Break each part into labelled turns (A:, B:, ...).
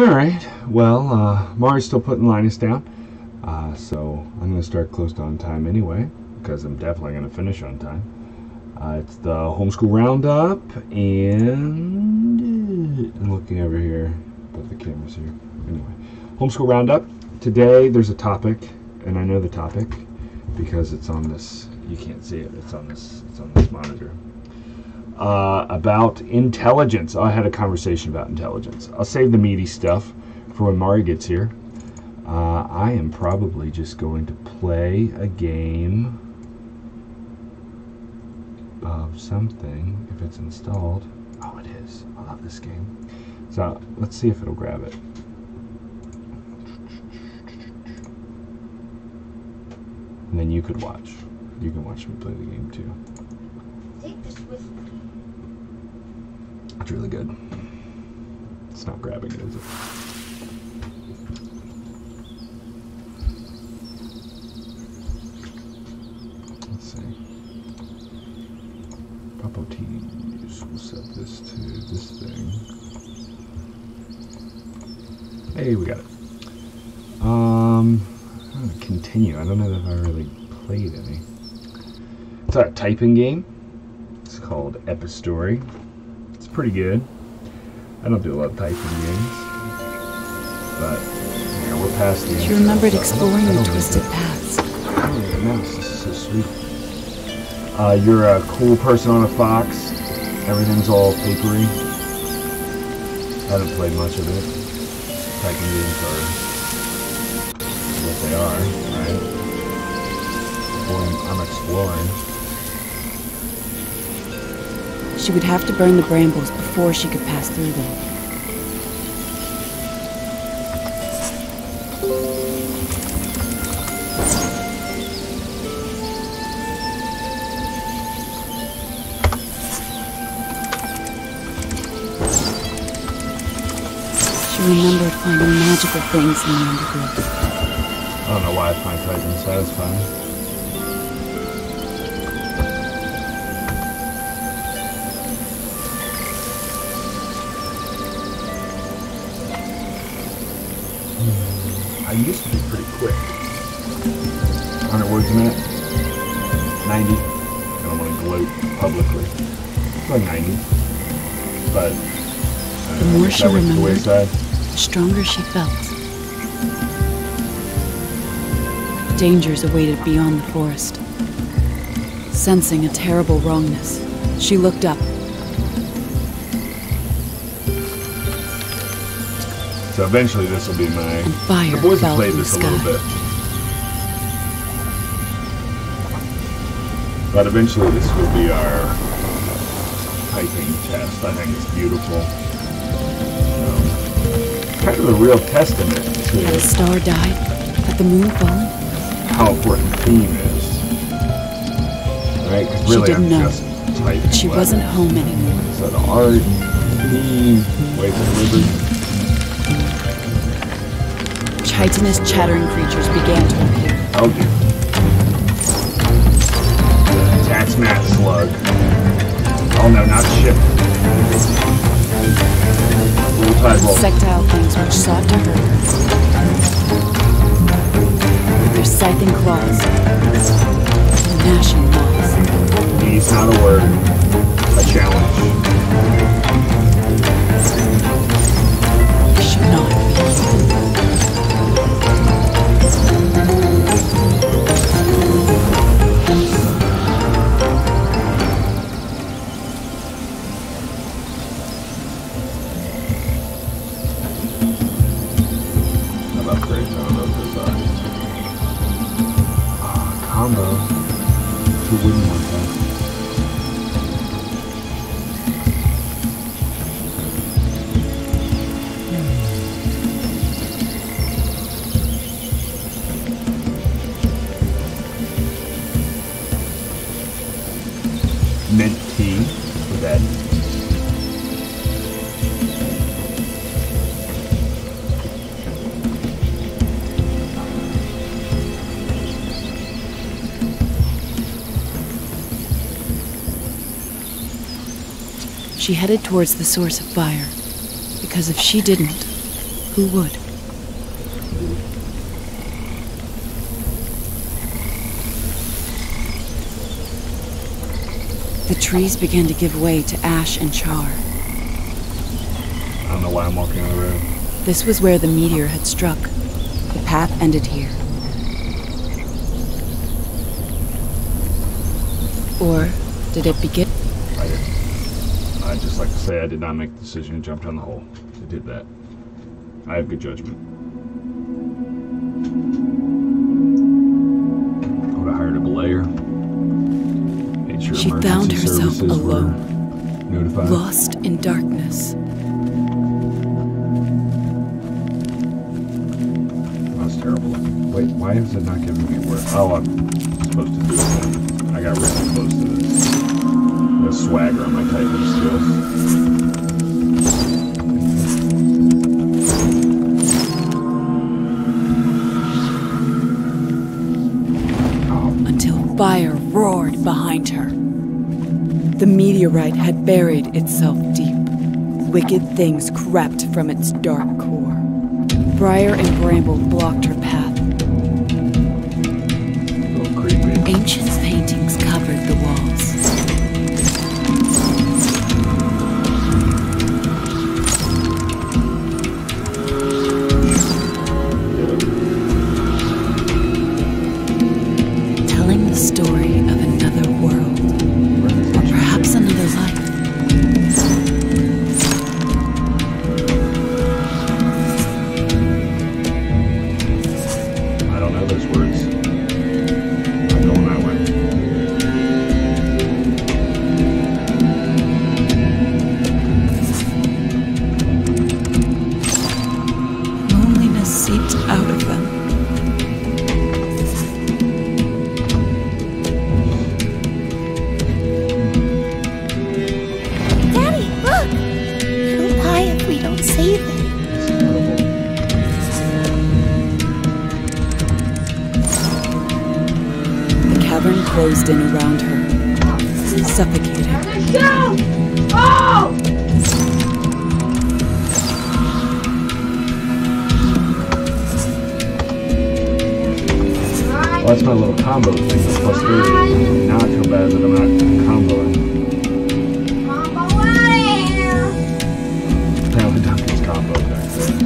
A: Alright, well, Mari's still putting Linus down. So I'm going to start close to on time anyway, because I'm definitely going to finish on time. It's the Homeschool Roundup, and I'm looking over here, but the camera's here. Anyway, Homeschool Roundup. Today there's a topic, and I know the topic because it's on this. You can't see it. It's on this monitor. About intelligence. I had a conversation about intelligence. I'll save the meaty stuff for when Mari gets here. I am probably just going to play a game of something if it's installed. Oh, it is. I love this game. So let's see if it'll grab it. And then you could watch. You can watch me play the game too.
B: Take this with me.
A: It's really good. It's not grabbing it, is it? Let's see. Papo Teams. We'll set this to this thing. Hey, we got it. I'm gonna continue. I don't know if I really played any. It's a typing game. It's called Epistory. It's pretty good. I don't do a lot of typing games, but yeah, we're past the end.
C: She remembered exploring the twisted paths.
A: Oh, the mouse. This is so sweet. You're a cool person on a fox. Everything's all papery. I haven't played much of it. Typing games are what they are, right? I'm exploring.
C: She would have to burn the brambles before she could pass through them. She remembered finding magical things in the undergrowth.
A: I don't know why I find typing satisfying. I used to be pretty quick. 100 words a minute. 90. I don't want to gloat publicly. It's like 90. But
C: the more she remembered, the stronger she felt. Dangers awaited beyond the forest. Sensing a terrible wrongness, she looked up.
A: So eventually this will be my...
C: And fire
A: the boys have
C: fell
A: played
C: from
A: this
C: the
A: a little
C: sky.
A: bit. But eventually this will be our typing test. I think it's beautiful. Kind of a real testament to...
C: Had a star died? Had the moon fallen?
A: How important the theme is. Right? Because really
C: she didn't know,
A: just typing.
C: but she wasn't home anymore.
A: So the art, theme, way to deliver.
C: Chitinous chattering creatures began to appear.
A: Oh dear. That's Matt Slug. Oh no, not ship.
C: Insectile things which sought to hurt her. With their scything claws, and gnashing maws.
A: He's not a word. A challenge.
C: You should not be.
A: Combo. Who wouldn't want that? Mint tea for bed.
C: She headed towards the source of fire, because if she didn't, Who would? The trees began to give way to ash and char.
A: I don't know why I'm walking on the road.
C: This was where the meteor had struck. The path ended here. Or did it begin?
A: I did. I'd just like to say I did not make the decision and jumped on the hole. I did that. I have good judgment. I would have hired a belayer. Made sure
C: She
A: emergency
C: found herself
A: services were
C: alone,
A: notified.
C: lost in darkness.
A: That's terrible. Wait, why is it not giving me work? Oh, I'm supposed to do it. I got really close to this. The swagger on my typing skills.
C: Until fire roared behind her. The meteorite had buried itself deep. Wicked things crept from its dark core. Briar and bramble blocked her path.
A: A little creepy.
C: Ancient paintings covered the walls. Telling the story of another world, or perhaps another life.
A: I don't know those words. I'm going that way.
C: Loneliness seeped out of them.
B: Daddy, look! He'll die if we don't save him.
A: It's incredible.
C: The cavern closed in around her, suffocating.
A: Well, that's my little combo thing. That's plus 30. Now I feel bad that I'm not comboing.
B: Combo out of here!
A: Apparently Duncan's combo back there.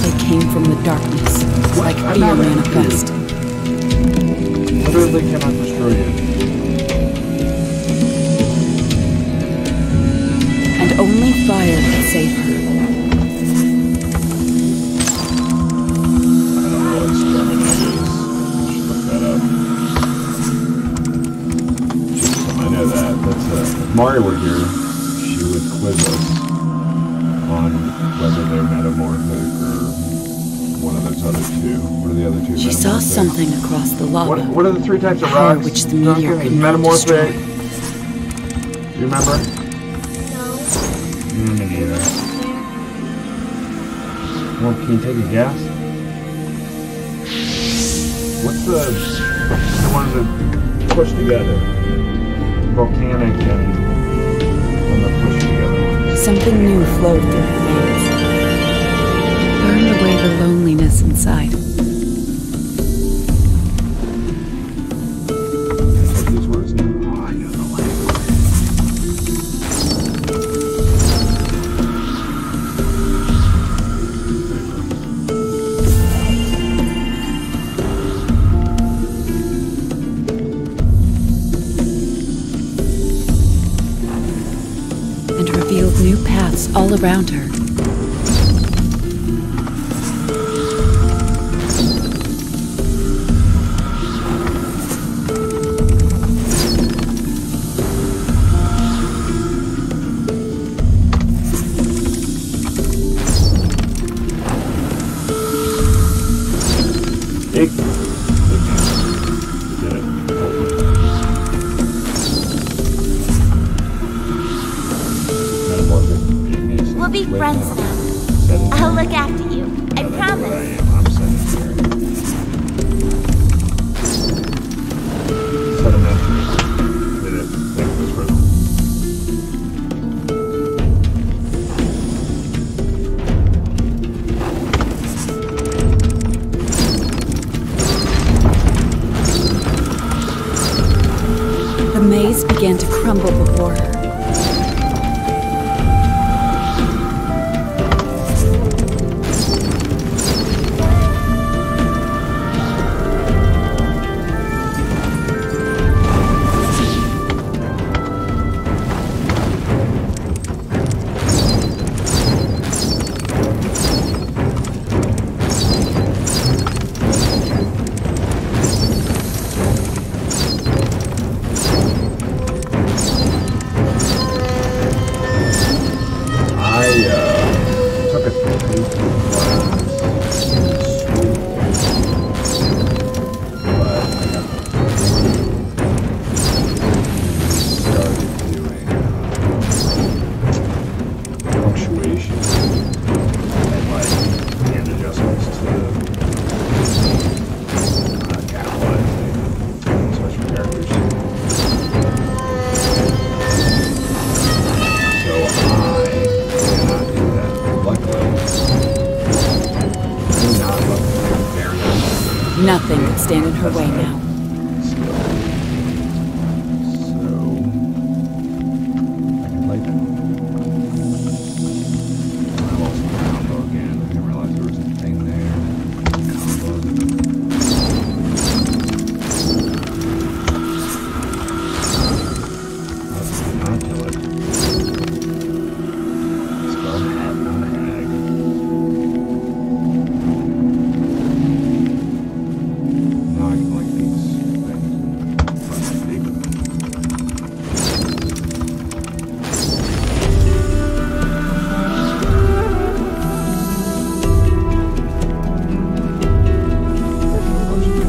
C: They came from the darkness, like
A: I'm
C: fear
A: not ready.
C: manifest.
A: Literally cannot destroy you.
C: And only fire could save her.
A: I don't know what exterminate is. I should look that up. I know that. That's if Mario were here, she would quiz us on whether they're metamorphic or one of those other two. What are the other two?
C: She saw
A: Metamorphic.
C: something across the lava.
A: What are the three types of
C: Power
A: rocks?
C: which the meteor
A: Duncan?
C: could not
A: Metamorphic.
C: destroy.
A: Do you remember?
B: No.
A: Me neither. Well, can you take a guess? What's the ones that push together? Volcanic and the push together ones.
C: Something new flowed through her veins. Burned away the loneliness inside.
A: Take these words now. Oh, I know the language.
C: And revealed new paths all around her.
A: Big. Did it. Metamorphic.
B: We'll be
A: Wait,
B: friends
A: no.
B: now.
A: Sedentary.
B: I'll look after you. I
A: That's what I
B: promise.
A: am. I'm sedentary. Sedimentary. Did it. Thank you, Chris. took a technique punctuation and like hand adjustments to capitalizing special characters. So I cannot do that. Luckily, not luckily, very luckily.
C: Nothing could stand in her way now.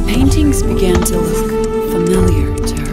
C: Paintings began to look familiar to her.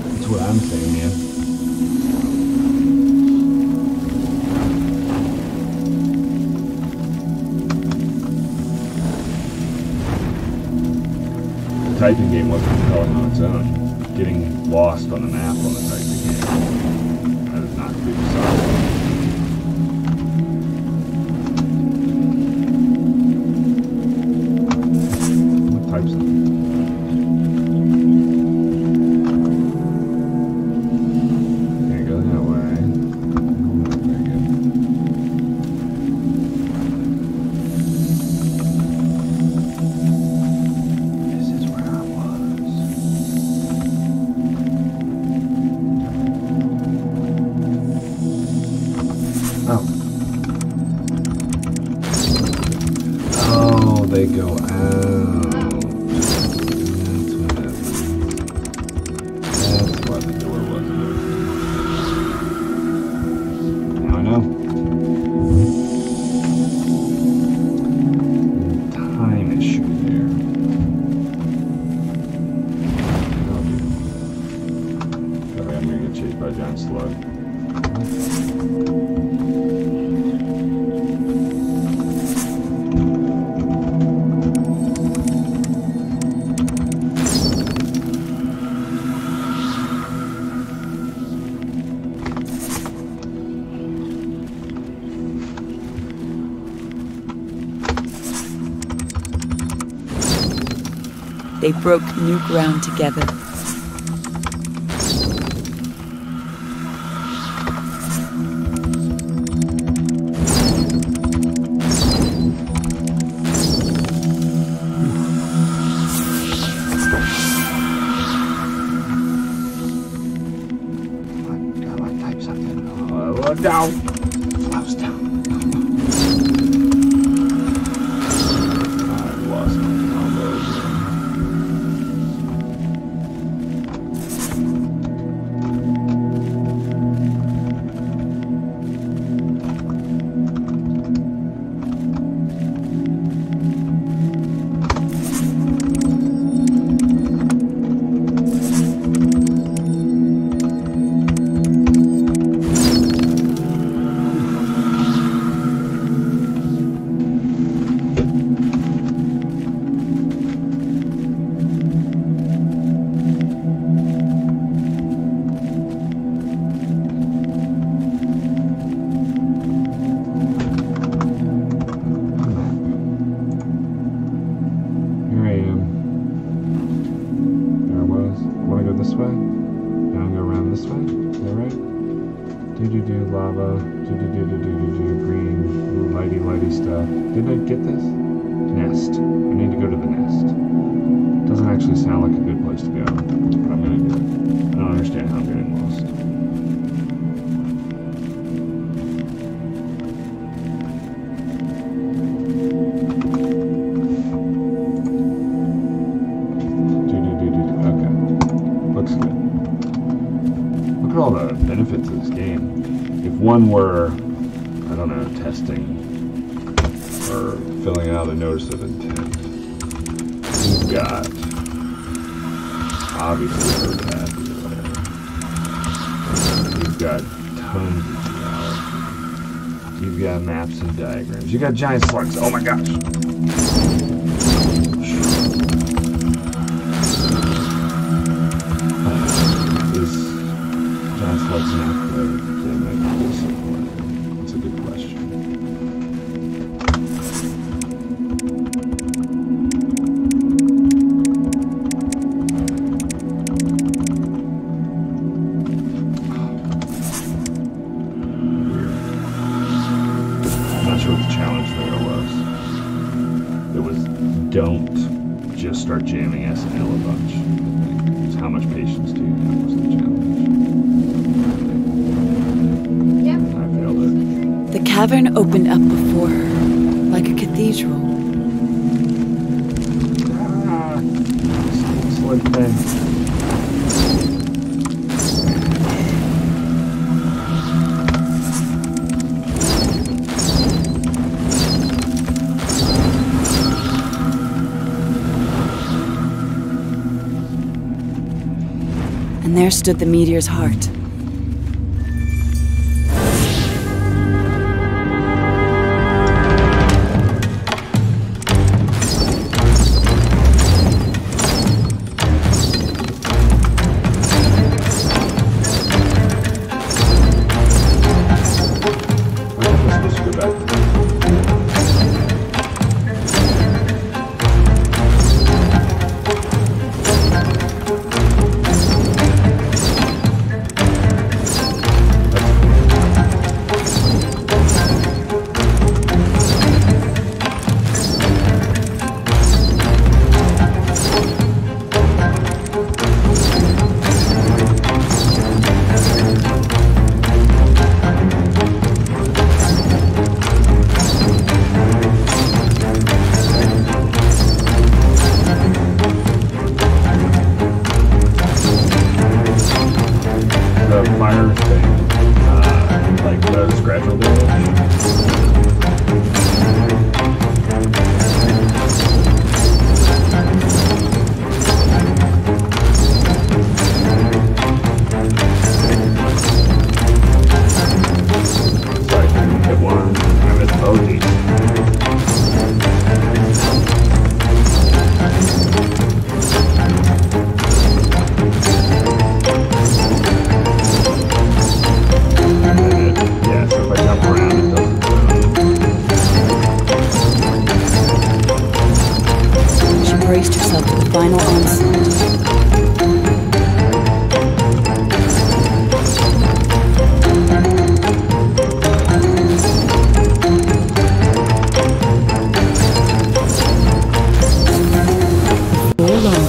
A: That's what I'm saying, man. The typing game wasn't compelling on its own. Getting lost on the map on the typing game. That is not good solid. What types of Can't go that way. Very good. This is where I was. Oh. Oh, they go out. That's what it is. That's why the door wasn't open. Now I know. Time issue there. Okay, I'm gonna get chased by a giant slug.
C: They broke new ground together.
A: What type something? Oh, down. Close down. I lost my combo again. Lava, green, lighty stuff. Didn't I get this? Nest. I need to go to the nest. Doesn't actually sound like a good place to go, but I'm gonna do it. I don't understand how I'm getting lost. Okay. Looks good. Look at all the benefits of this game. If one were, I don't know, testing or filling out a notice of intent, you've got obviously road path. You've got tons of geology. You've got maps and diagrams. You got giant slugs. Oh my gosh! Is giant slugs enough to make this support? That's a good question. What the challenge there was. It was don't just start jamming SNL a bunch. It's how much patience do you have was the challenge.
B: Yep.
A: I failed it.
C: The cavern opened up before her, like a cathedral.
A: Slug thing.
C: And there stood the meteor's heart,
A: the fire thing, like the scratch will do. Sorry, hit one. I missed OG.
C: Braced herself to the final onslaught. Before long,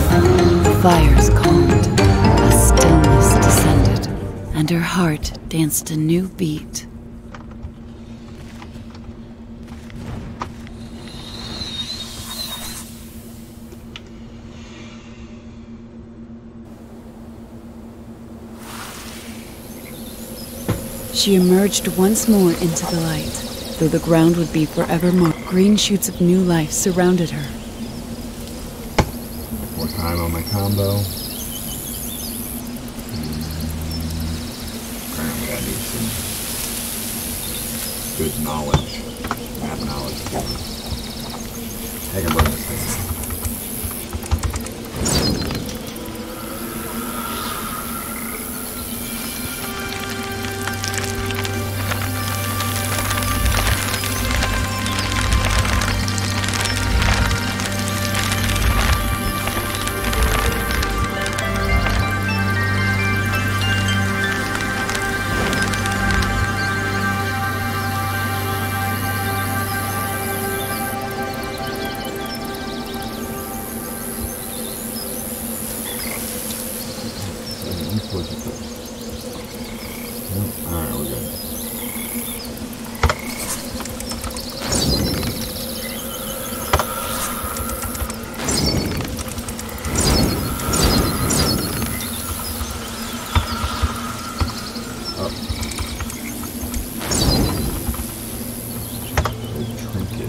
C: the fires calmed, a stillness descended, and her heart danced a new beat. She emerged once more into the light, though the ground would be forever marked. Green shoots of new life surrounded her.
A: More time on my combo. Apparently I need some good knowledge, map knowledge. I can run this thing. Alright, we're good.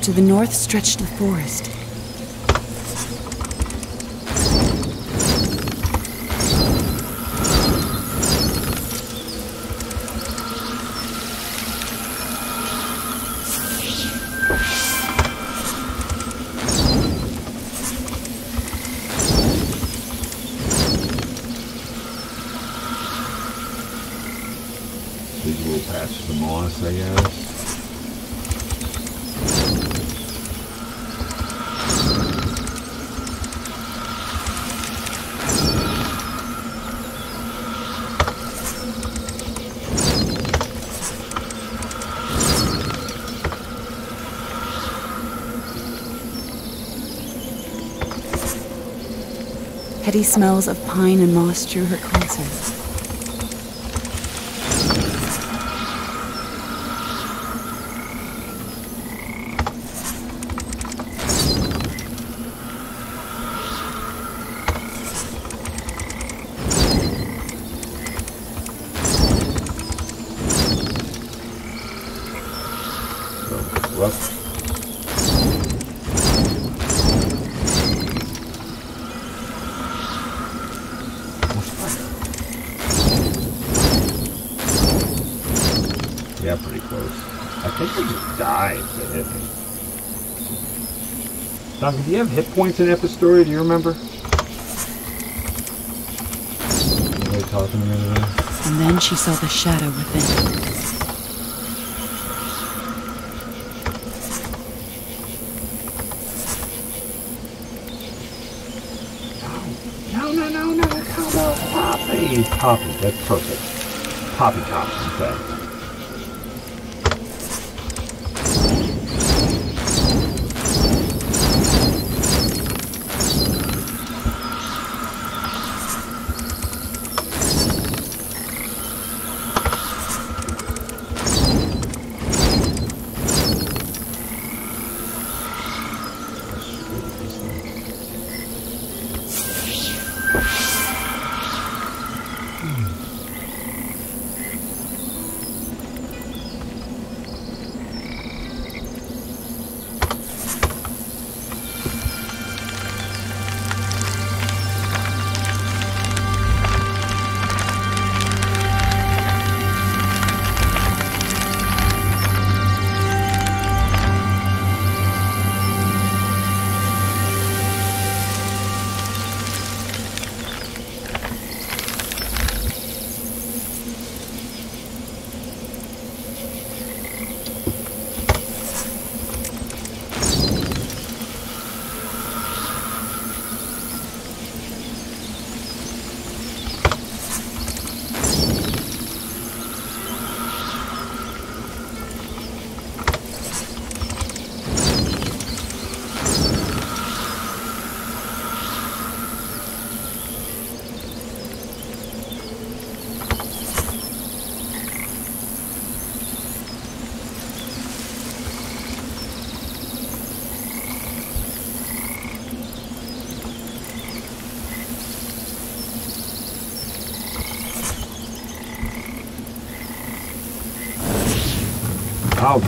C: To the north stretched the forest.
A: Visual patch the moss, I guess.
C: Heady smells of pine and moss drew her closer.
A: Rough. Yeah, pretty close. I think I just died if it hit me. Duncan, do you have hit points in Epistory? Do you remember? Are they talking to me today?
C: And then she saw the shadow within.
A: No, combo. Poppy, that's perfect. Poppy top, in fact. Oh.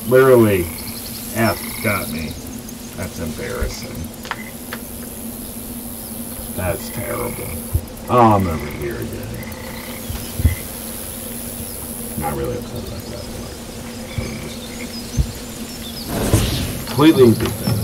A: Literally, F got me. That's embarrassing. That's terrible. Oh, I'm over here again. Not really upset about that. Just completely did that.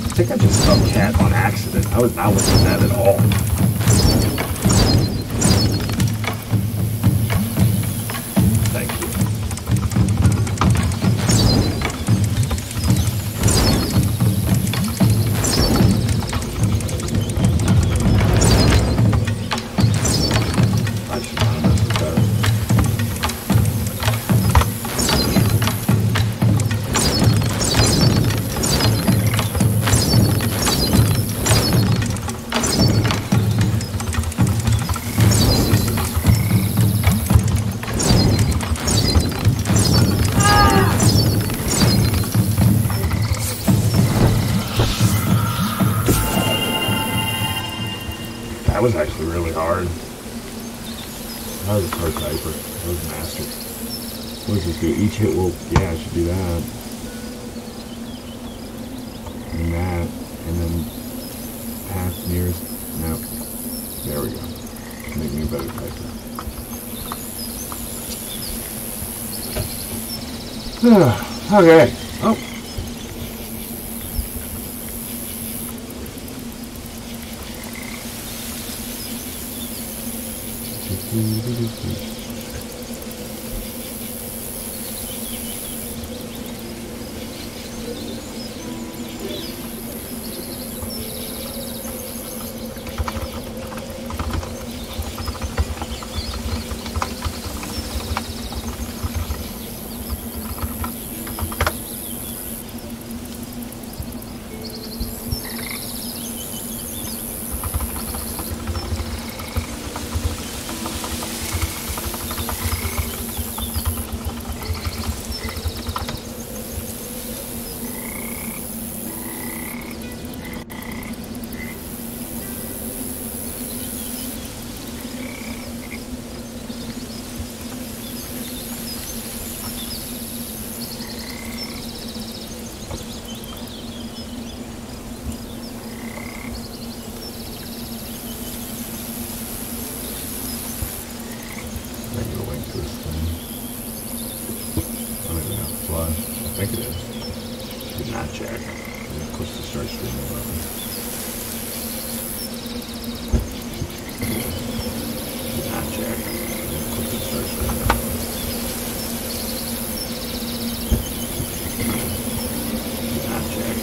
A: I think I just stuck cat on accident. I was not looking at that at all. Thank you. I should not have messed with that. That was actually really hard. That was a hard typer. That was master. What does this do? Each hit will... Yeah, I should do that. And that. And then... Path nearest... No. There we go. Make me a better typer. Okay. Oh. think it is. Did not check. I'm close to start stream 11. Did not check. I'm close to start stream 11. Did not check.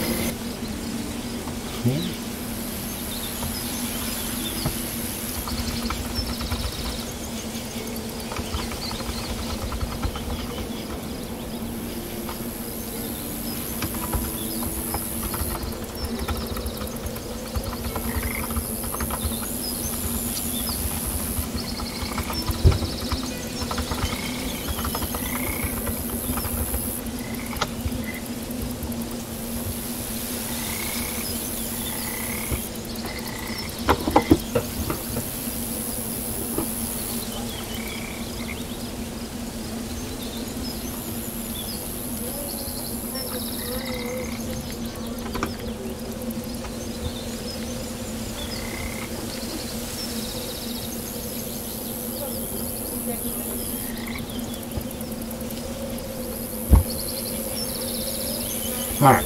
A: Alright.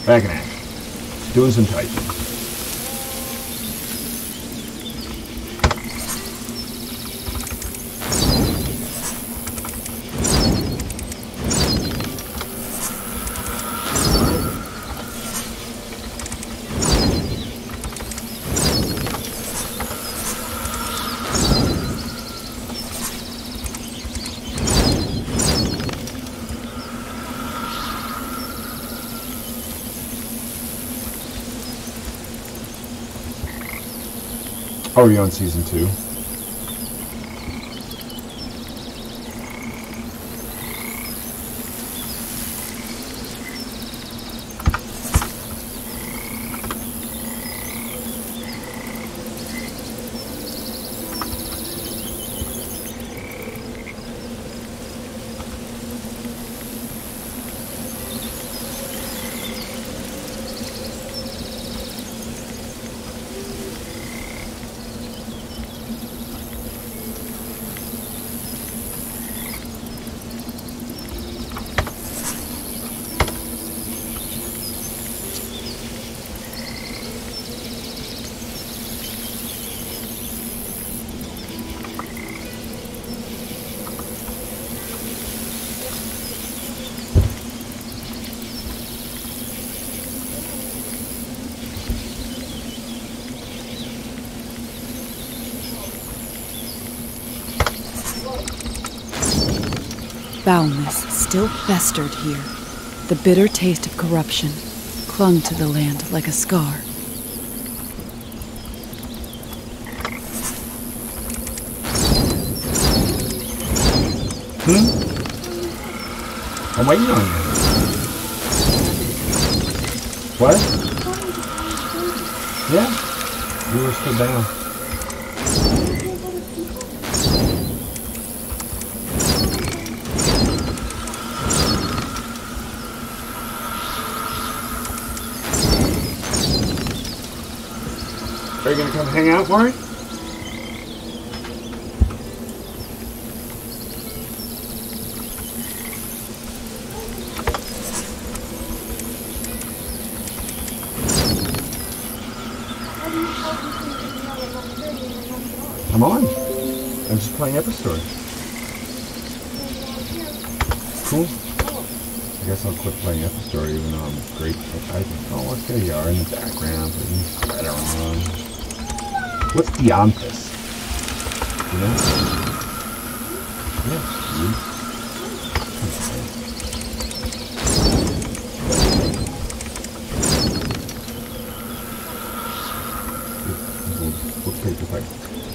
A: Back in action. Doing some typing. Oh, are you on season 2?
C: Foulness still festered here. The bitter taste of corruption clung to the land like a scar.
A: I'm waiting on you. What? Yeah. You were still down. Are you gonna come hang out, Maury? I'm on. I'm just playing Epistory. Cool. I guess I'll quit playing Epistory even though I'm great at typing. Oh, look, there you are in the background. You can spread around. What's beyond this? You know? Yeah, you.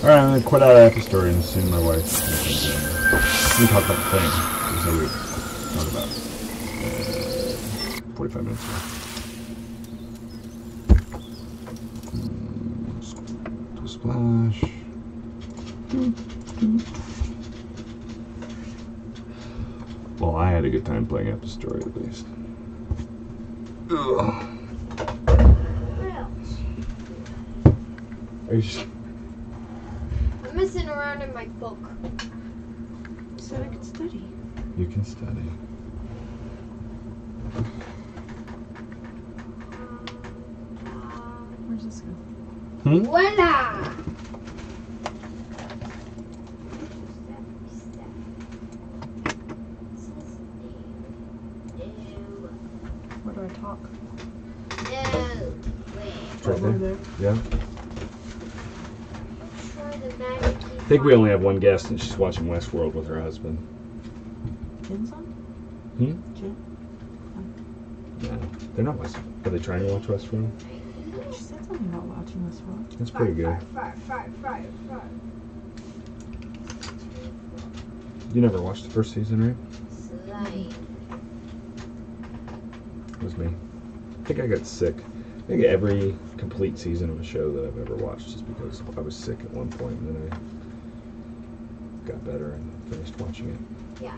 A: Alright, I'm gonna quit out of Epistory and soon my wife comes in. We talk about the thing. So we talk about 45 minutes ago. Splash. Well, I had a good time playing Epistory at least. Ugh. Are you
D: I'm messing around in my book.
C: So I could study.
A: You can study.
C: Where's this go?
D: Voila!
C: Where do I talk?
A: It's right there. Yeah.
D: I
A: I think we only have one guest, and she's watching Westworld with her husband.
C: Jen's on?
A: Hmm?
C: Jen?
A: No, they're not watching. Are they trying to watch Westworld?
C: She said something about watching this world.
A: That's pretty good.
D: Fire.
A: You never watched the first season, right?
D: Slime.
A: It was me. I think I got sick. I think every complete season of a show that I've ever watched is because I was sick at one point, and then I got better and finished watching it.
D: Yeah.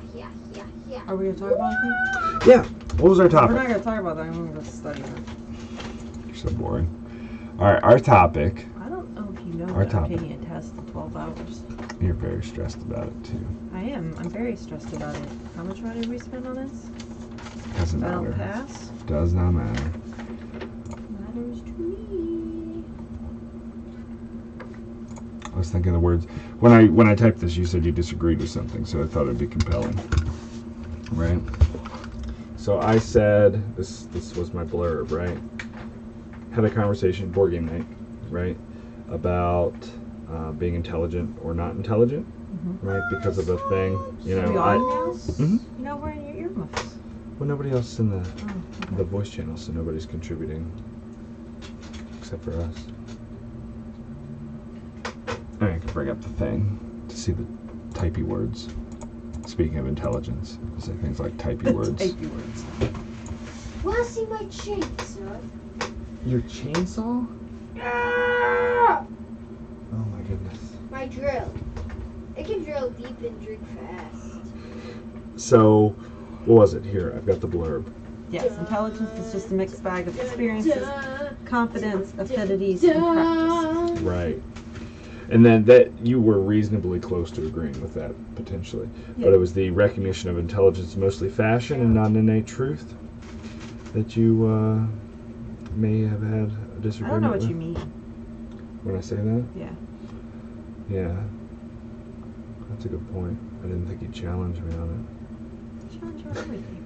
C: Are we going to talk about anything?
A: Yeah. What was our
C: We're
A: topic?
C: not going to talk about that. I'm going to go study it.
A: You're so boring. All right, our topic.
C: I don't know if you know
A: Our
C: that I'm
A: topic.
C: taking a test in 12 hours.
A: You're very stressed about it too.
C: I am. I'm very stressed about it. How much money did we spend on this?
A: Doesn't
C: If I don't
A: matter.
C: pass,
A: Does not matter.
C: matters to me.
A: I was thinking the words when I typed this. You said you disagreed with something, so I thought it'd be compelling, right? So I said this was my blurb, right? Had a conversation, board game night, right, about being intelligent or not intelligent, right? Because of a thing, you
C: Are we
A: know.
C: on now?
A: Mhm.
C: You're not wearing your earmuffs.
A: Well, nobody else is in
C: Oh,
A: the voice channel, so nobody's contributing except for us. All right, I can bring up the thing to see the typey words. Speaking of intelligence, say things like typey words.
C: Typey words.
D: Wanna see my chainsaw?
A: Your chainsaw?
D: Ah!
A: Oh my goodness.
D: My drill. It can drill deep and drink fast.
A: So, what was it? Here, I've got the blurb.
C: Yes, intelligence is just a mixed bag of experiences, confidence, affinities, and practice.
A: Right. And then that you were reasonably close to agreeing with that, potentially.
C: Yeah.
A: But it was the recognition of intelligence, mostly fashion and not an innate truth, that you may have had a
C: I
A: disagreement
C: don't know what
A: with
C: you mean.
A: when I say that.
C: Yeah.
A: Yeah. That's a good point. I didn't think you'd challenge me on
C: Challenge you on everything.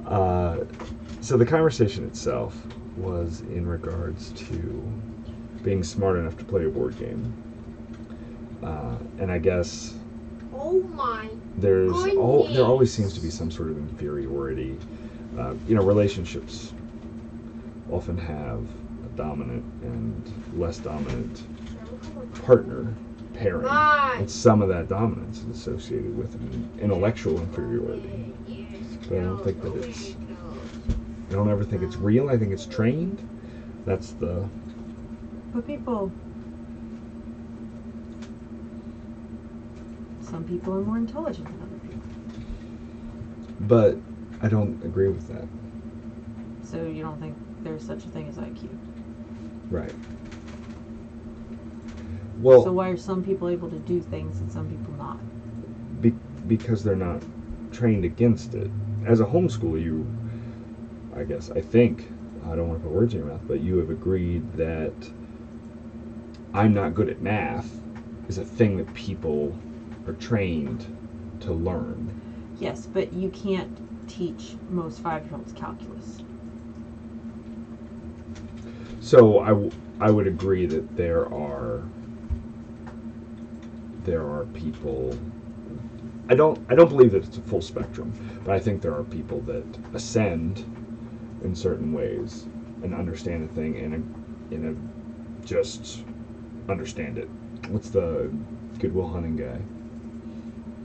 A: it. So the conversation itself was in regards to being smart enough to play a board game. And I guess
D: Oh my.
A: there
D: Goodness.
A: always seems to be some sort of inferiority. Relationships often have a dominant and less dominant partner pairing. And some of that dominance is associated with an intellectual inferiority. But I don't think that I don't ever think it's real. I think it's trained. That's the...
C: But some people are more intelligent than other people.
A: But I don't agree with that.
C: So you don't think there's such a thing as IQ?
A: Right. Well,
C: So why are some people able to do things and some people not?
A: because they're not trained against it. As a homeschooler, I think, I don't want to put words in your mouth, but you have agreed that I'm not good at math is a thing that people are trained to learn.
C: Yes, but you can't teach most 5-year-olds calculus.
A: So I would agree that there are people. I don't believe that it's a full spectrum, but I think there are people that ascend in certain ways and understand a thing in a just understand it. What's the Good Will Hunting guy?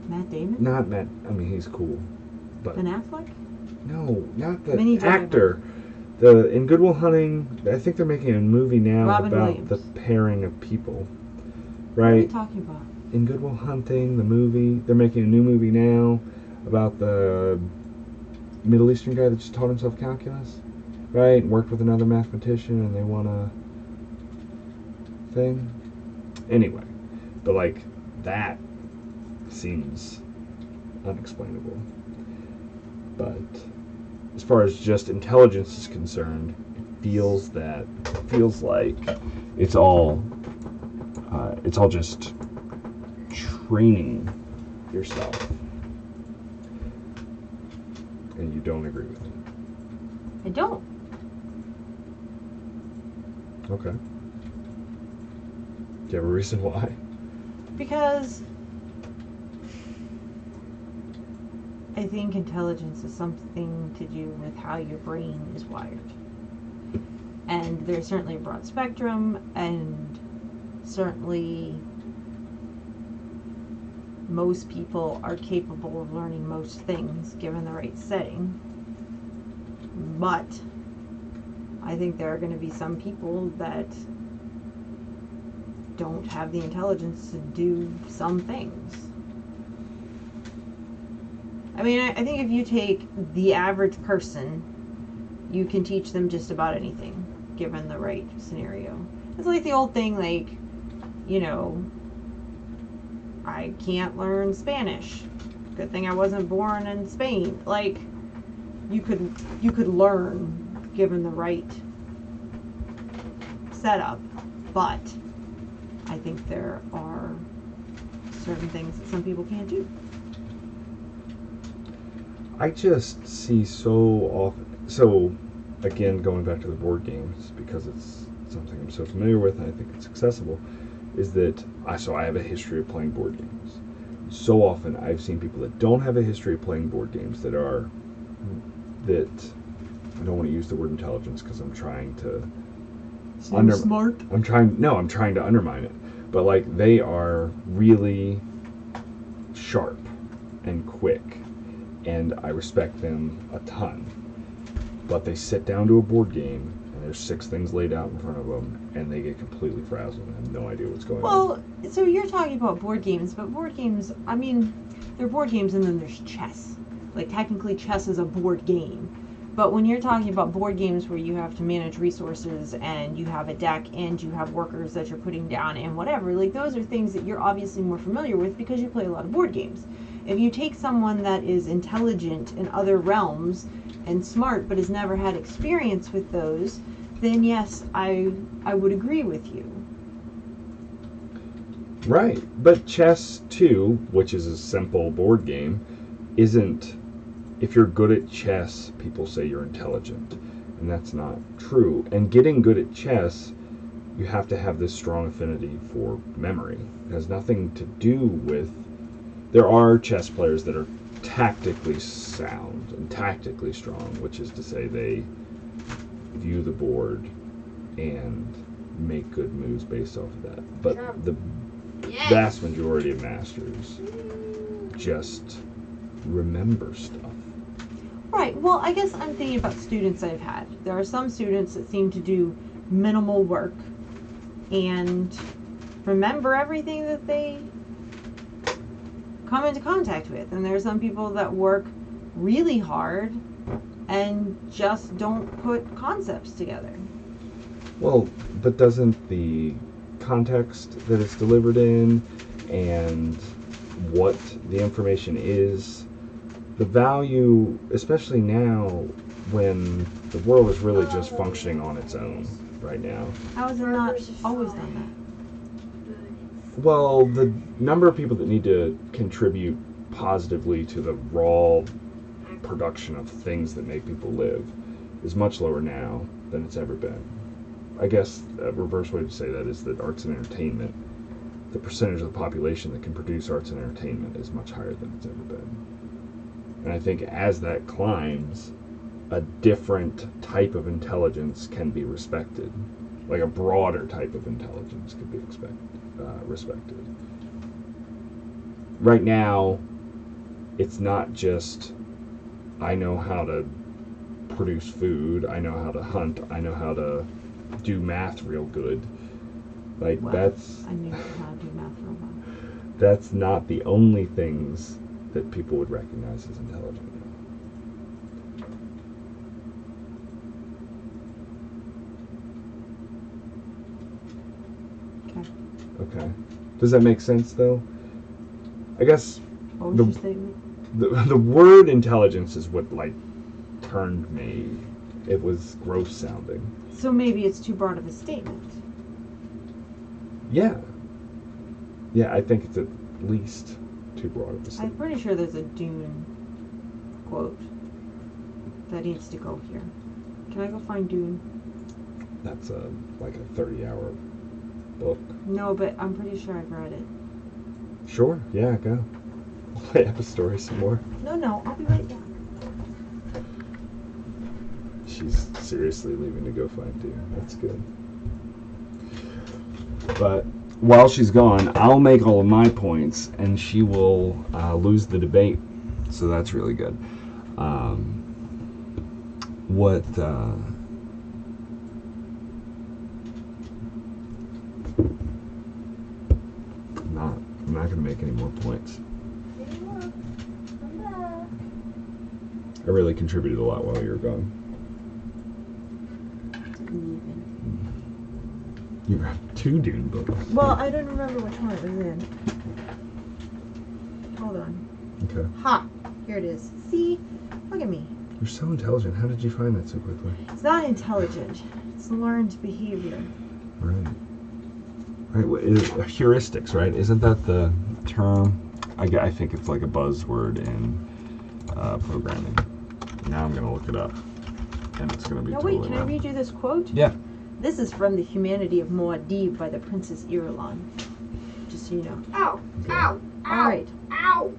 C: Matt Damon?
A: Not Matt. I mean, he's cool, but
C: Ben Affleck?
A: no, not the
C: Mini driver.
A: actor. In Good Will Hunting, I think they're making a movie now
C: Robin
A: about
C: Williams.
A: the pairing of people.
C: What are you
A: Right?
C: talking about?
A: In Good Will Hunting, the movie, they're making a new movie now about the Middle Eastern guy that just taught himself calculus, right? And worked with another mathematician, and they won a thing. Anyway, but like that seems unexplainable. But as far as just intelligence is concerned, it feels like it's all just training yourself. And you don't agree with it?
E: I don't.
A: Okay. Do you have a reason why?
E: Because I think intelligence is something to do with how your brain is wired. And there's certainly a broad spectrum, and certainly most people are capable of learning most things given the right setting. But I think there are going to be some people that don't have the intelligence to do some things. I mean, I think if you take the average person, you can teach them just about anything, given the right scenario. It's like the old thing, like, you know, I can't learn Spanish. Good thing I wasn't born in Spain. Like, you could learn given the right setup, but I think there are certain things that some people can't do.
A: I just see so often. So, again, going back to the board games, because it's something I'm so familiar with and I think it's accessible, is that I have a history of playing board games. So often I've seen people that don't have a history of playing board games that I don't want to use the word intelligence because I'm trying to
E: Smart.
A: I'm trying to undermine it. But like, they are really sharp and quick, and I respect them a ton. But they sit down to a board game and there's 6 things laid out in front of them, and they get completely frazzled and have no idea what's going on.
E: Well, so you're talking about board games, but board games, I mean, they're board games, and then there's chess. Like, technically chess is a board game. But when you're talking about board games where you have to manage resources and you have a deck and you have workers that you're putting down and whatever, like, those are things that you're obviously more familiar with because you play a lot of board games. If you take someone that is intelligent in other realms and smart but has never had experience with those, then yes, I would agree with you.
A: Right. But chess, too, which is a simple board game, isn't... If you're good at chess, people say you're intelligent. And that's not true. And getting good at chess, you have to have this strong affinity for memory. It has nothing to do with... There are chess players that are tactically sound and tactically strong, which is to say they view the board and make good moves based off of that. But the vast majority of masters just remember stuff.
E: Right. Well, I guess I'm thinking about students I've had. There are some students that seem to do minimal work and remember everything that they come into contact with. And there are some people that work really hard and just don't put concepts together. Well,
A: but doesn't the context that it's delivered in and what the information is, the value, especially now when the world is really just functioning on its own right now.
E: How has it not always done that?
A: Well, the number of people that need to contribute positively to the raw production of things that make people live is much lower now than it's ever been. I guess a reverse way to say that is that arts and entertainment, the percentage of the population that can produce arts and entertainment is much higher than it's ever been. And I think as that climbs, a different type of intelligence can be respected. Like a broader type of intelligence could be respected. Right now, it's not just, I know how to produce food, I know how to hunt, I know how to do math real good. Like,
E: well,
A: that's...
E: I knew how to do math real well.
A: That's not the only things that people would recognize as intelligent. Okay. Does that make sense, though? I guess
E: what was your statement?
A: The word intelligence is what, like, turned me. It was gross sounding.
E: So maybe it's too broad of a statement.
A: Yeah. Yeah, I think it's at least too broad of a
E: I'm
A: statement.
E: pretty sure there's a Dune quote that needs to go here. Can I go find Dune?
A: That's like a 30-hour book.
E: No, but I'm pretty sure I've read it.
A: Sure, yeah, go. We'll play up a story some more.
E: No, I'll be right back.
A: She's seriously leaving to go find Dune. That's good. But while she's gone, I'll make all of my points, and she will lose the debate. So that's really good. I'm not going to make any more points. I really contributed a lot while you were gone. You have 2 Dune books.
E: Well, I don't remember which one it was in. Hold on.
A: Okay.
E: Ha! Here it is. See? Look at me.
A: You're so intelligent. How did you find that so quickly?
E: It's not intelligent. It's learned behavior.
A: Right. Right. Heuristics, right? Isn't that the term? I think it's like a buzzword in programming. Now I'm going to look it up. And it's going to be
E: Now
A: totally
E: wait, can I
A: wrong.
E: read you this quote?
A: Yeah.
E: This is from The Humanity of Muad'Dib by the Princess Irulan. Just so you know.
D: Ow!
A: Okay.
D: Ow! Ow!
E: Alright.
D: Ow!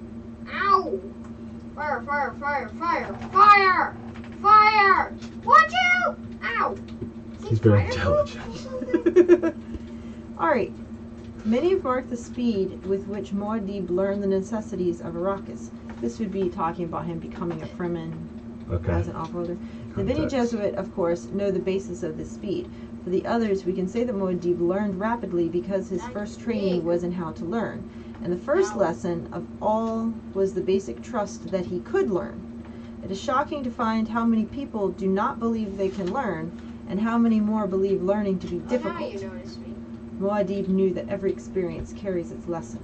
D: Ow! Fire! Fire! Fire! Fire! Fire! Fire! Watch out! Ow! Is
A: He's
D: it
A: very
D: fireball?
A: intelligent.
E: Alright. Many have marked the speed with which Muad'Dib learned the necessities of Arrakis. This would be talking about him becoming a Fremen
A: Okay.
E: as an off-roader. The Bene
A: Context.
E: Gesserit, of course, know the basis of this speed. For the others, we can say that Muad'Dib learned rapidly because his first training was in how to learn. And the first lesson of all was the basic trust that he could learn. It is shocking to find how many people do not believe they can learn, and how many more believe learning to be
D: Oh, now
E: difficult.
D: you notice me.
E: Muad'Dib knew that every experience carries its lesson.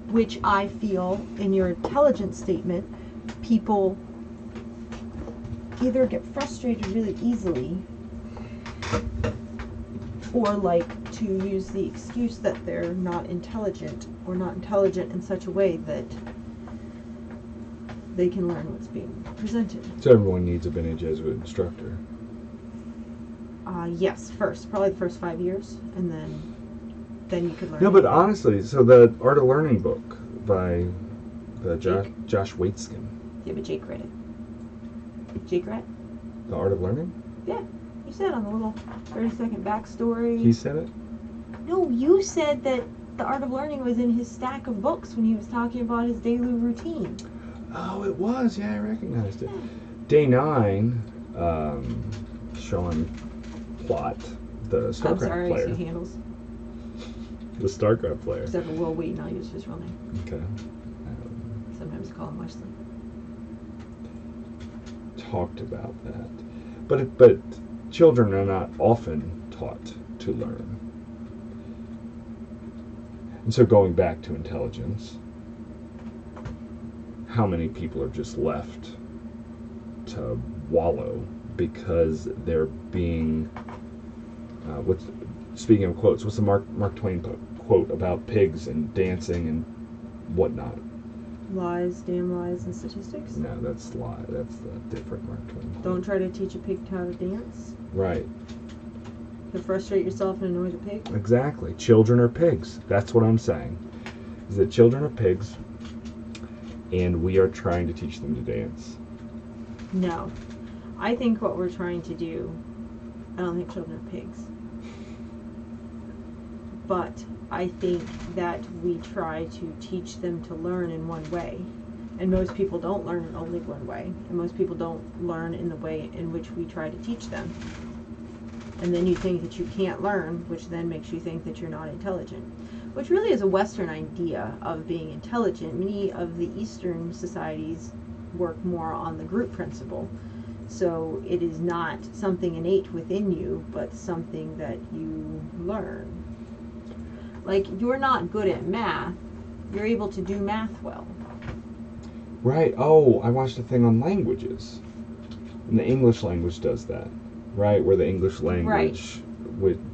E: Which I feel, in your intelligence statement, people either get frustrated really easily or like to use the excuse that they're not intelligent or not intelligent in such a way that they can learn what's being presented.
A: So everyone needs a Bene Gesserit instructor.
E: Yes, probably the first 5 years, and then you could learn.
A: No, but
E: anything.
A: honestly, so the Art of Learning book by Josh Waitzkin.
E: Yeah, but Jake read it. Jake read?
A: The Art of Learning?
E: Yeah, you said on the little 30-second backstory.
A: He said it?
E: No, you said that the Art of Learning was in his stack of books when he was talking about his daily routine.
A: Oh, it was. Yeah, I recognized it. Day 9, Sean Plott, the
E: I'm
A: StarCraft
E: sorry, I
A: player.
E: see handles.
A: The StarCraft player.
E: Except for Will Wheaton, I'll use his real name.
A: Okay.
E: Sometimes I call him Wesley.
A: Talked about that. But children are not often taught to learn. And so going back to intelligence, how many people are just left to wallow because they're being speaking of quotes, what's the Mark Twain quote about pigs and dancing and whatnot?
E: Lies, damn lies, and statistics.
A: No, that's lie. That's the different Mark Twain quote.
E: Don't try to teach a pig how to dance.
A: Right.
E: You'll frustrate yourself and annoy the pig.
A: Exactly. Children are pigs. That's what I'm saying. Is that children are pigs, and we are trying to teach them to dance.
E: No. I think what we're trying to do, I don't think children are pigs. But I think that we try to teach them to learn in one way. And most people don't learn in only one way. And most people don't learn in the way in which we try to teach them. And then you think that you can't learn, which then makes you think that you're not intelligent. Which really is a Western idea of being intelligent. Many of the Eastern societies work more on the group principle. So it is not something innate within you, but something that you learn. Like, you're not good at math, you're able to do math well.
A: Right. Oh, I watched a thing on languages. And the English language does that, right? Where the English language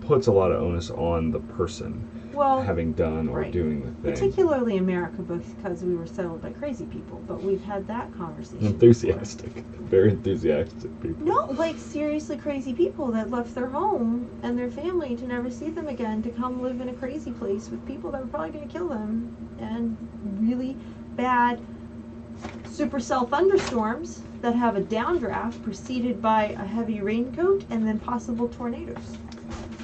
A: puts a lot of onus on the person having done or doing the thing.
E: Particularly America, because we were settled by crazy people. But we've had that conversation.
A: Enthusiastic. Very enthusiastic people.
E: No, like seriously crazy people that left their home and their family to never see them again to come live in a crazy place with people that were probably going to kill them. And really bad supercell thunderstorms that have a downdraft preceded by a heavy raincoat and then possible tornadoes.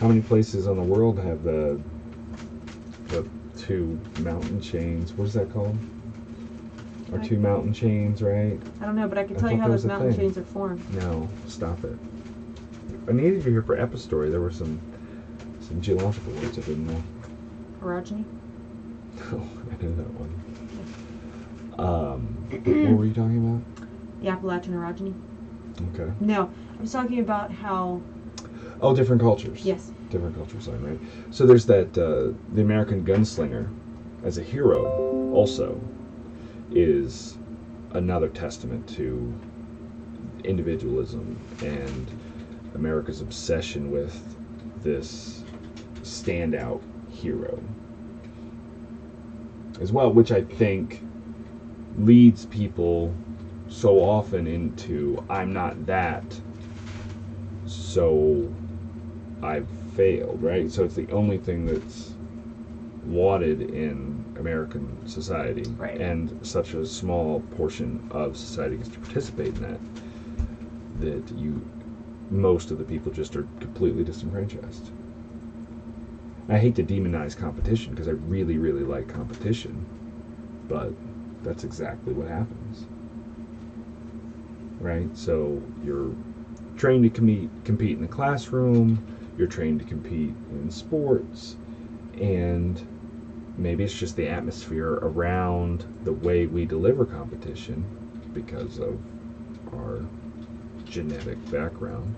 A: How many places on the world have the two mountain chains? What is that called? Or two mountain chains, right?
E: I don't know, but I can tell you how those mountain chains are formed.
A: No, stop it. I needed you here for Epistory. There were some geological words I didn't know.
E: Orogeny?
A: No, I know that one. What were you talking about?
E: The Appalachian orogeny.
A: Okay.
E: No, I was talking about how...
A: Oh, different cultures.
E: Yes.
A: Different cultures, right? So there's that, the American gunslinger as a hero also is another testament to individualism and America's obsession with this standout hero as well, which I think leads people so often into, I'm not that, so I've failed, right? So it's the only thing that's lauded in American society,
E: right.
A: And such a small portion of society gets to participate in that most of the people just are completely disenfranchised. I hate to demonize competition because I really, really like competition, but that's exactly what happens, right? So you're trained to compete in the classroom, you're trained to compete in sports, and maybe it's just the atmosphere around the way we deliver competition because of our genetic background,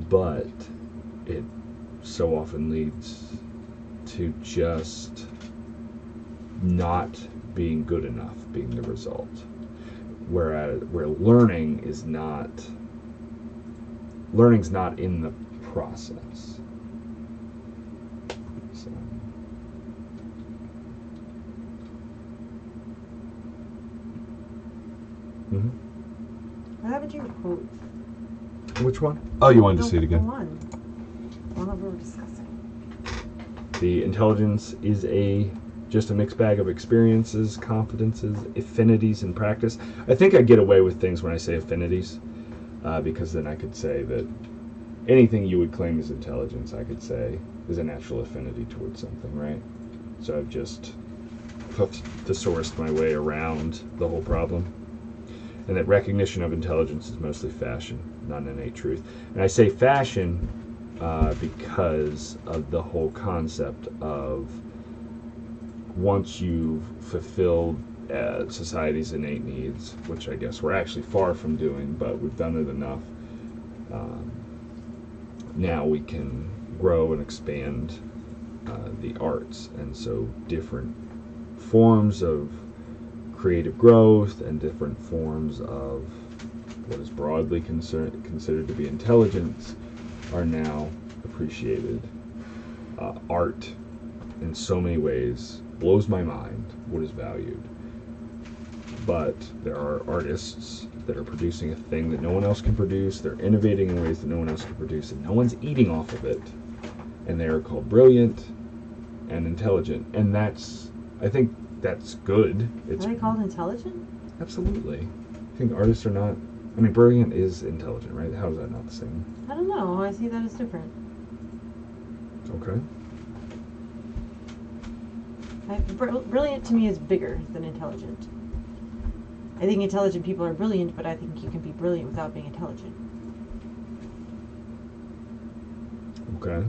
A: but it so often leads to just not being good enough being the result, where learning's not in the process. So
E: What happened to your quote?
A: Which one? Oh, you wanted to see it again?
E: The one that we were discussing.
A: The intelligence is just a mixed bag of experiences, confidences, affinities, and practice. I think I get away with things when I say affinities, because then I could say that anything you would claim as intelligence, I could say, is a natural affinity towards something, right? So I've just thesaurused my way around the whole problem. And that recognition of intelligence is mostly fashion, not an innate truth. And I say fashion because of the whole concept of once you've fulfilled society's innate needs, which I guess we're actually far from doing, but we've done it enough. Now we can grow and expand the arts, and so different forms of creative growth and different forms of what is broadly considered to be intelligence are now appreciated. Art, in so many ways, blows my mind what is valued. But there are artists that are producing a thing that no one else can produce. They're innovating in ways that no one else can produce, and no one's eating off of it. And they are called brilliant and intelligent. And I think that's good.
E: Are they called intelligent?
A: Absolutely. I think artists are not. I mean, brilliant is intelligent, right? How is that not the same?
E: I don't know. I see that as different.
A: Okay.
E: Brilliant to me is bigger than intelligent. I think intelligent people are brilliant, but I think you can be brilliant without being intelligent.
A: Okay.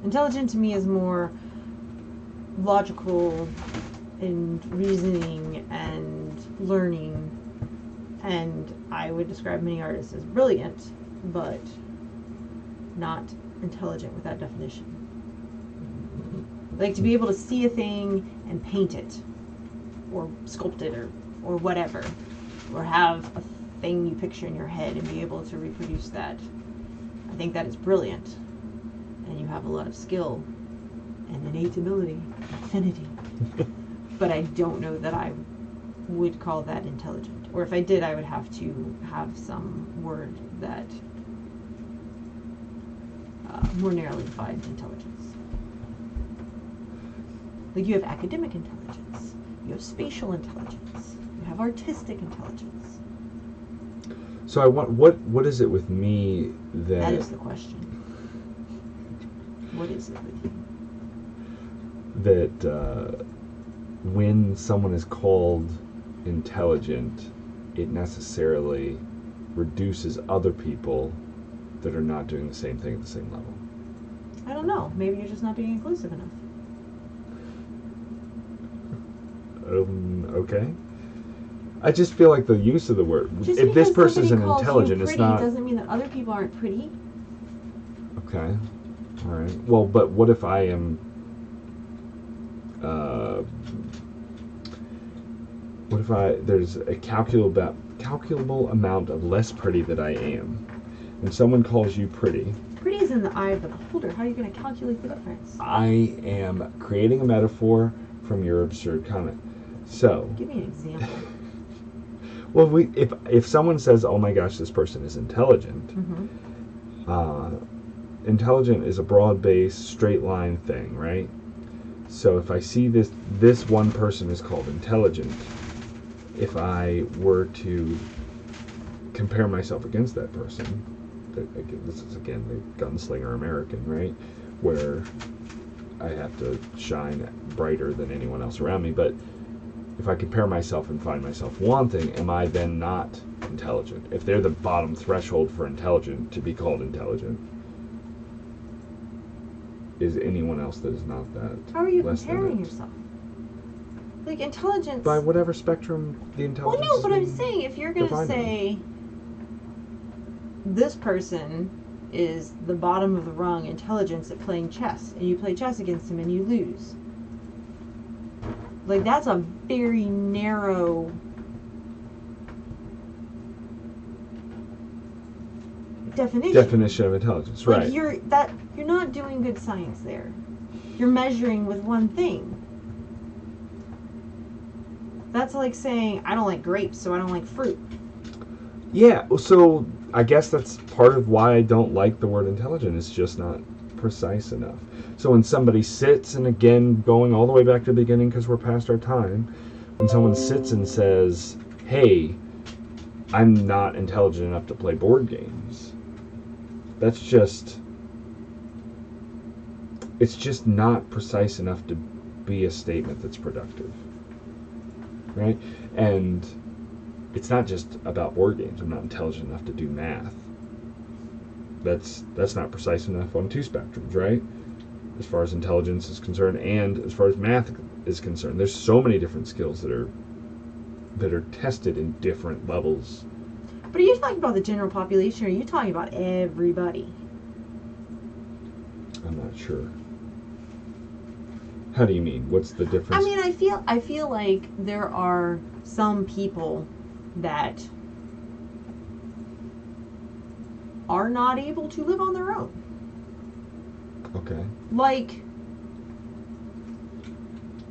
E: Intelligent to me is more logical and reasoning and learning, and I would describe many artists as brilliant, but not intelligent with that definition. Like to be able to see a thing and paint it, or sculpt it, or or whatever, or have a thing you picture in your head and be able to reproduce that. I think that is brilliant, and you have a lot of skill and innate ability, affinity. But I don't know that I would call that intelligent. Or if I did, I would have to have some word that more narrowly defines intelligence. Like you have academic intelligence, you have spatial intelligence, you have artistic intelligence.
A: So I want what is it with me
E: That is the question. What is it with you?
A: That when someone is called intelligent, it necessarily reduces other people that are not doing the same thing at the same level?
E: I don't know. Maybe you're just not being inclusive enough.
A: Okay. I just feel like the use of the word.
E: Just
A: if this
E: because
A: person isn't
E: somebody calls
A: intelligent,
E: you
A: it's
E: pretty
A: not.
E: doesn't mean that other people aren't pretty.
A: Okay. All right. Well, but what if I am? What if there's a calculable amount of less pretty that I am? When someone calls you pretty,
E: Pretty is in the eye of the beholder. How are you going to calculate the difference?
A: I am creating a metaphor from your absurd comment. So,
E: Give me an example.
A: well, if someone says, "Oh my gosh, this person is intelligent," intelligent is a broad-based, straight-line thing, right? So if I see this one person is called intelligent, if I were to compare myself against that person, this is again the gunslinger American, right? Where I have to shine brighter than anyone else around me. But if I compare myself and find myself wanting, am I then not intelligent? If they're the bottom threshold for intelligent to be called intelligent, is anyone else that is not that?
E: How are you
A: less than
E: comparing
A: it?
E: yourself? Like intelligence.
A: By whatever spectrum the
E: Well,
A: intelligence.
E: no, but I'm
A: is
E: saying if you're going to
A: defined on.
E: say this person is the bottom of the rung intelligence at playing chess, and you play chess against him and you lose. Like that's a very narrow
A: definition of intelligence,
E: like
A: right?
E: you're not doing good science there. You're measuring with one thing. That's like saying I don't like grapes, so I don't like fruit.
A: Yeah, so I guess that's part of why I don't like the word intelligent. It's just not precise enough. So when somebody sits, and again, going all the way back to the beginning because we're past our time, when someone sits and says, "Hey, I'm not intelligent enough to play board games," it's just not precise enough to be a statement that's productive, right? And it's not just about board games. I'm not intelligent enough to do math. That's not precise enough on two spectrums, right? As far as intelligence is concerned, and as far as math is concerned, there's so many different skills that are tested in different levels.
E: But are you talking about the general population, or are you talking about everybody?
A: I'm not sure. How do you mean? What's the difference?
E: I mean, I feel like there are some people that are not able to live on their own.
A: Okay.
E: Like,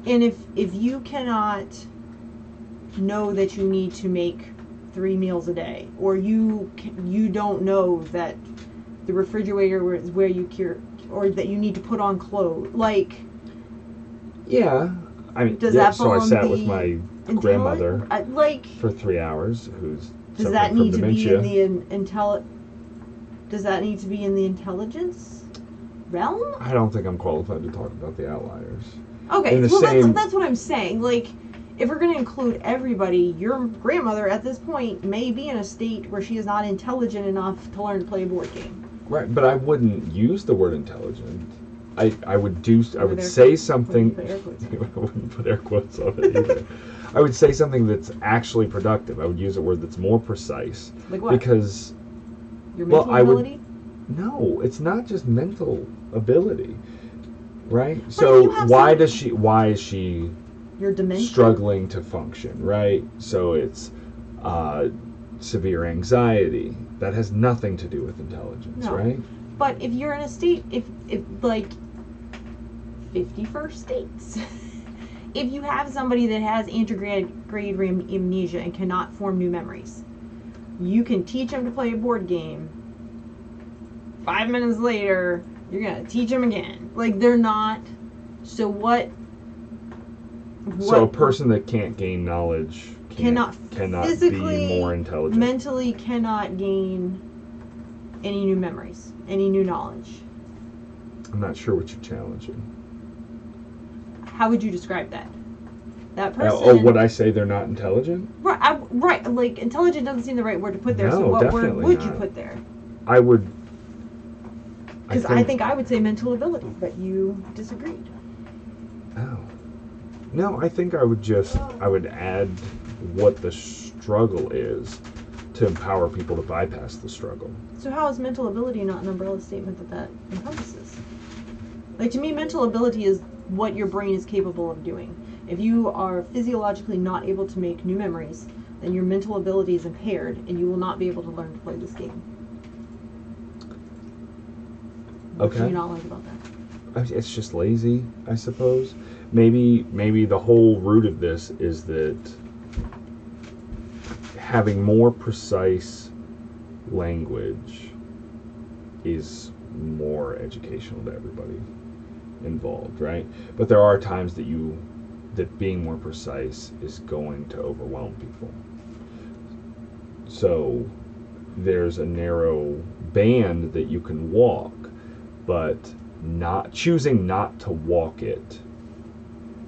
E: and if you cannot know that you need to make 3 meals a day, or you don't know that the refrigerator is where you cure, or that you need to put on clothes, like.
A: Yeah, I mean,
E: Does
A: yeah,
E: that
A: so
E: fall
A: I
E: on
A: sat
E: the
A: with my grandmother
E: like,
A: for 3 hours, who's
E: does
A: suffering
E: that
A: from
E: need to
A: dementia.
E: be in the Does that need to be in the intelligence realm?
A: I don't think I'm qualified to talk about the outliers.
E: Okay,
A: In the
E: well
A: same-
E: that's what I'm saying. Like, if we're going to include everybody, your grandmother at this point may be in a state where she is not intelligent enough to learn to play a board game.
A: Right, but I wouldn't use the word intelligent. I would
E: With
A: say
E: air
A: something.
E: quotes. Put air quotes.
A: I wouldn't put air quotes on it either. I would say something that's actually productive. I would use a word that's more precise.
E: Like what?
A: Because
E: Your
A: well,
E: mental
A: I would-
E: ability?
A: no, it's not just mental ability, right?
E: But
A: So
E: you have
A: why
E: some-
A: is she
E: Your dimension?
A: struggling to function, right? So it's severe anxiety. That has nothing to do with intelligence,
E: No.
A: right?
E: But if you're in a state, if like 51st states, if you have somebody that has antegrade amnesia and cannot form new memories, you can teach them to play a board game. 5 minutes later, you're going to teach them again. Like, they're not. So what
A: So a person that can't gain knowledge cannot
E: physically,
A: be more intelligent.
E: mentally cannot gain any new memories, any new knowledge.
A: I'm not sure what you're challenging.
E: How would you describe that? That person.
A: Oh, would I say they're not intelligent?
E: Right, right. Like, intelligent doesn't seem the right word to put there. So
A: No,
E: what word
A: definitely
E: would you
A: not.
E: put there?
A: I would.
E: Because I think I would say mental ability, but you disagreed.
A: Oh. No, I think I would add what the struggle is to empower people to bypass the struggle.
E: So how is mental ability not an umbrella statement that encompasses? Like, to me, mental ability is what your brain is capable of doing. If you are physiologically not able to make new memories, then your mental ability is impaired, and you will not be able to learn to play this game. What do you not like about that?
A: It's just lazy, I suppose. Maybe the whole root of this is that having more precise language is more educational to everybody involved, right? But there are times that being more precise is going to overwhelm people. So there's a narrow band that you can walk, but choosing not to walk it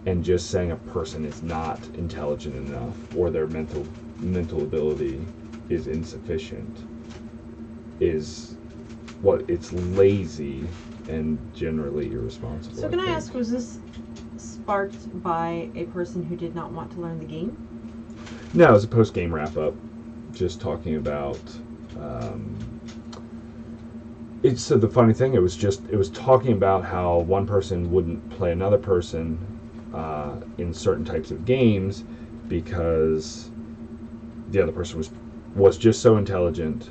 A: and just saying a person is not intelligent enough or their mental ability is insufficient is it's lazy and generally irresponsible.
E: So can I ask, was this sparked by a person who did not want to learn the game?
A: No, it was a post-game wrap-up, just talking about so the funny thing, it was talking about how one person wouldn't play another person in certain types of games because the other person was just so intelligent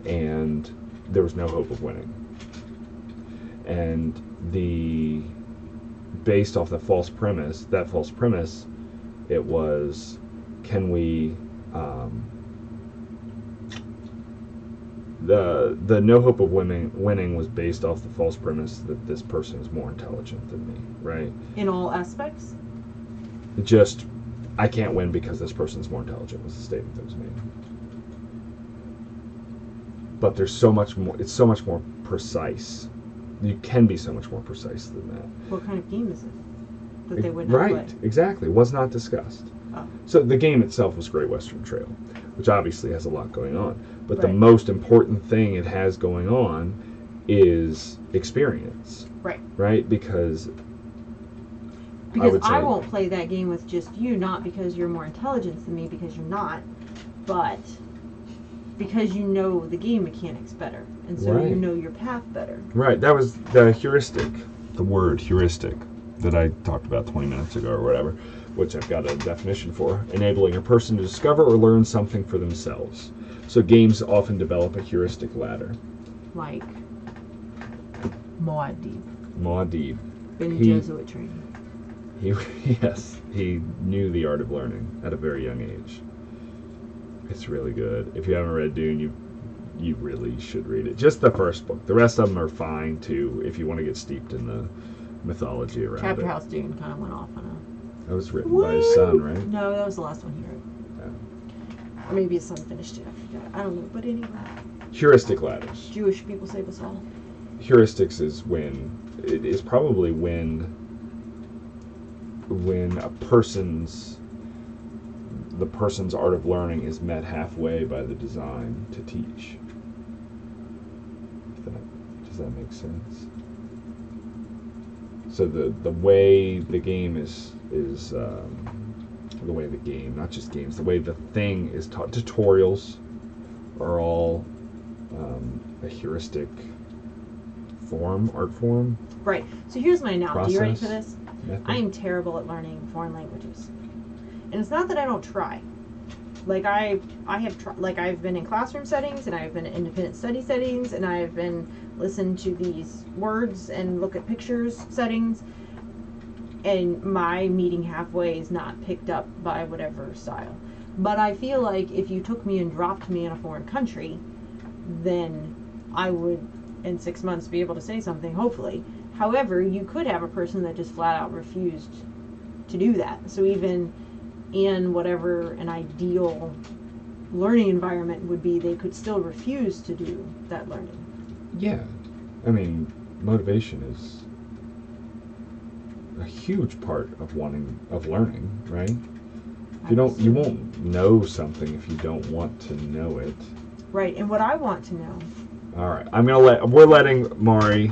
A: and there was no hope of winning. And based off that false premise, it was, can we the no hope of winning was based off the false premise that this person is more intelligent than me, right?
E: In all aspects?
A: Just, I can't win because this person's more intelligent was the statement that was made. But there's so much more, it's so much more precise. You can be so much more precise than that.
E: What kind of game is it that they would not
A: Right,
E: play?
A: exactly. Was not discussed.
E: Oh.
A: So the game itself was Great Western Trail, which obviously has a lot going on. But the
E: Right.
A: most important thing it has going on is experience.
E: Right.
A: Right? Because
E: Because
A: I
E: I
A: would say-
E: won't play that game with just you, not because you're more intelligent than me, because you're not, but because you know the game mechanics better, and so you
A: Right.
E: know your path better.
A: Right, that was the heuristic, the word heuristic that I talked about 20 minutes ago or whatever, which I've got a definition for, enabling a person to discover or learn something for themselves. So games often develop a heuristic ladder.
E: Like Muad'Dib
A: Muad'Dib.
E: in
A: He-
E: Jesuit training.
A: He knew the art of learning at a very young age. It's really good. If you haven't read Dune, you really should read it. Just the first book. The rest of them are fine too if you want to get steeped in the mythology around
E: Chapter
A: it.
E: House Dune kind of went off on a...
A: That was written by his son, right?
E: No, that was the last one he wrote.
A: Yeah.
E: Or maybe his son finished it, I forgot. I don't know, but anyway.
A: Heuristic ladders.
E: Jewish people save us all.
A: Heuristics is probably when the person's art of learning is met halfway by the design to teach. Does that make sense? So the way the game is the way the game, not just games, the way the thing is taught. Tutorials are all a heuristic art form.
E: Right. So here's my analogy. You ready for
A: Process.
E: this?
A: method?
E: I am terrible at learning foreign languages. And it's not that I don't try. Like I've been in classroom settings, and I've been in independent study settings, and I've been listen to these words and look at pictures settings, and my meeting halfway is not picked up by whatever style. But I feel like if you took me and dropped me in a foreign country, then I would in 6 months be able to say something, hopefully. However, you could have a person that just flat out refused to do that. So even in whatever an ideal learning environment would be, they could still refuse to do that learning.
A: Yeah. I mean, motivation is a huge part of learning, right? If you won't know something if you don't want to know it.
E: Right, and what I want to know.
A: All right, we're letting Mari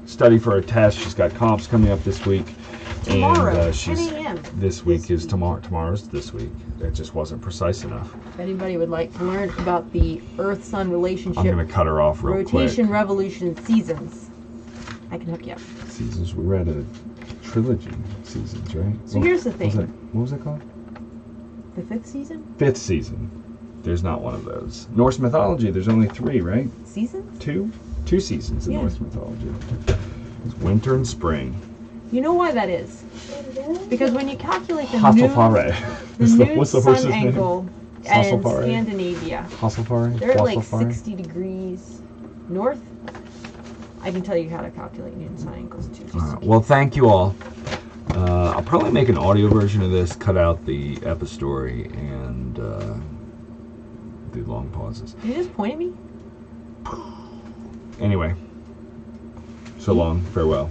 A: study for a test. She's got comps coming up this week.
E: Tomorrow,
A: and
E: 10 a.m.
A: This week is tomorrow. Tomorrow's this week. It just wasn't precise enough.
E: If anybody would like to learn about the Earth-Sun relationship,
A: I'm going to cut her off real
E: rotation,
A: quick.
E: revolution, seasons, I can hook you up.
A: Seasons. We read a trilogy seasons, right?
E: So here's the thing.
A: What was it called?
E: The 5th season?
A: 5th season. There's not one of those. Norse mythology, there's only 3, right?
E: Seasons?
A: 2 seasons in Norse mythology. It's winter and spring.
E: You know why that is? Because when you calculate the
A: Hasselfare.
E: new
A: What's the
E: sun
A: horse's name?
E: angle in
A: Hasselfare?
E: Scandinavia,
A: Hasselfare?
E: they're at like
A: Wasselfare?
E: 60 degrees north. I can tell you how to calculate new sun angles too.
A: Well, thank you all. I'll probably make an audio version of this, cut out the epistory, and the long pauses.
E: Did you just point at me?
A: Anyway, so long, farewell.